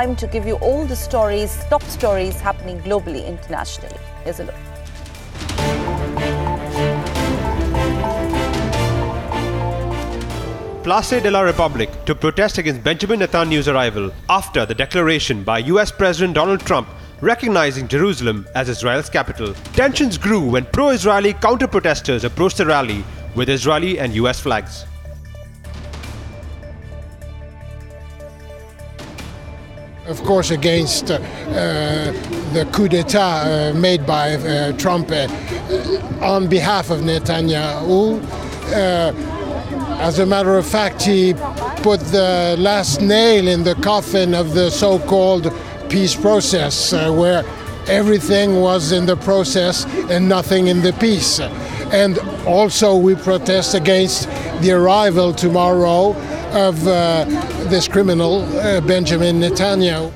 Time to give you all the stories, top stories happening globally, internationally. Here's a look. Place de la République to protest against Benjamin Netanyahu's arrival after the declaration by US President Donald Trump recognizing Jerusalem as Israel's capital. Tensions grew when pro-Israeli counter-protesters approached the rally with Israeli and US flags. Of course, against the coup d'etat made by Trump on behalf of Netanyahu. As a matter of fact, he put the last nail in the coffin of the so-called peace process, where everything was in the process and nothing in the peace. And also we protest against the arrival tomorrow of this criminal, Benjamin Netanyahu.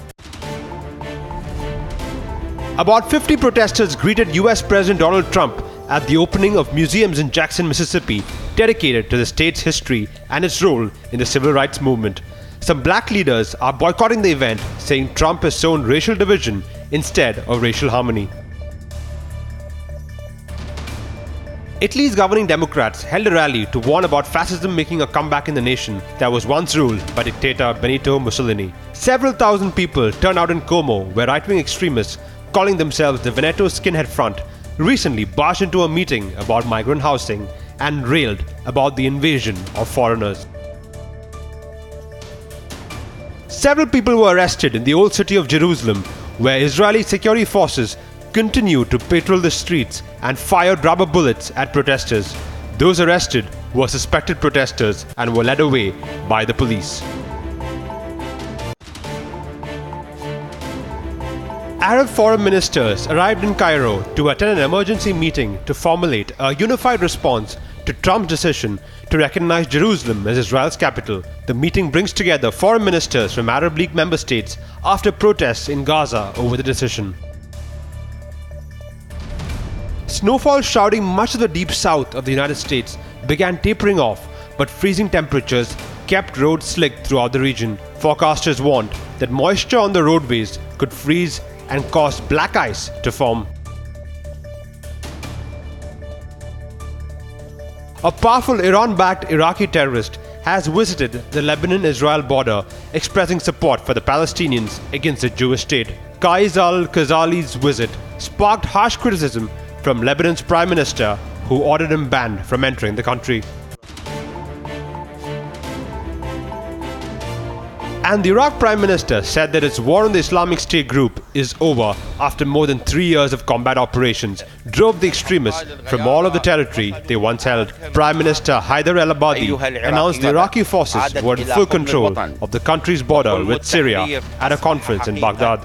About 50 protesters greeted US President Donald Trump at the opening of museums in Jackson, Mississippi, dedicated to the state's history and its role in the civil rights movement. Some black leaders are boycotting the event, saying Trump has sown racial division instead of racial harmony. Italy's governing Democrats held a rally to warn about fascism making a comeback in the nation that was once ruled by dictator Benito Mussolini. Several thousand people turned out in Como, where right-wing extremists, calling themselves the Veneto Skinhead Front, recently barged into a meeting about migrant housing and railed about the invasion of foreigners. Several people were arrested in the old city of Jerusalem, where Israeli security forces continued to patrol the streets and fired rubber bullets at protesters. Those arrested were suspected protesters and were led away by the police. Arab foreign ministers arrived in Cairo to attend an emergency meeting to formulate a unified response to Trump's decision to recognize Jerusalem as Israel's capital. The meeting brings together foreign ministers from Arab League member states after protests in Gaza over the decision. Snowfall shrouding much of the deep south of the United States began tapering off, but freezing temperatures kept roads slick throughout the region. Forecasters warned that moisture on the roadways could freeze and cause black ice to form. A powerful Iran-backed Iraqi terrorist has visited the Lebanon-Israel border, expressing support for the Palestinians against the Jewish state. Qais al-Khazali's visit sparked harsh criticism from Lebanon's Prime Minister, who ordered him banned from entering the country. And the Iraq Prime Minister said that its war on the Islamic State group is over after more than 3 years of combat operations drove the extremists from all of the territory they once held. Prime Minister Haider al-Abadi announced the Iraqi forces were in full control of the country's border with Syria at a conference in Baghdad.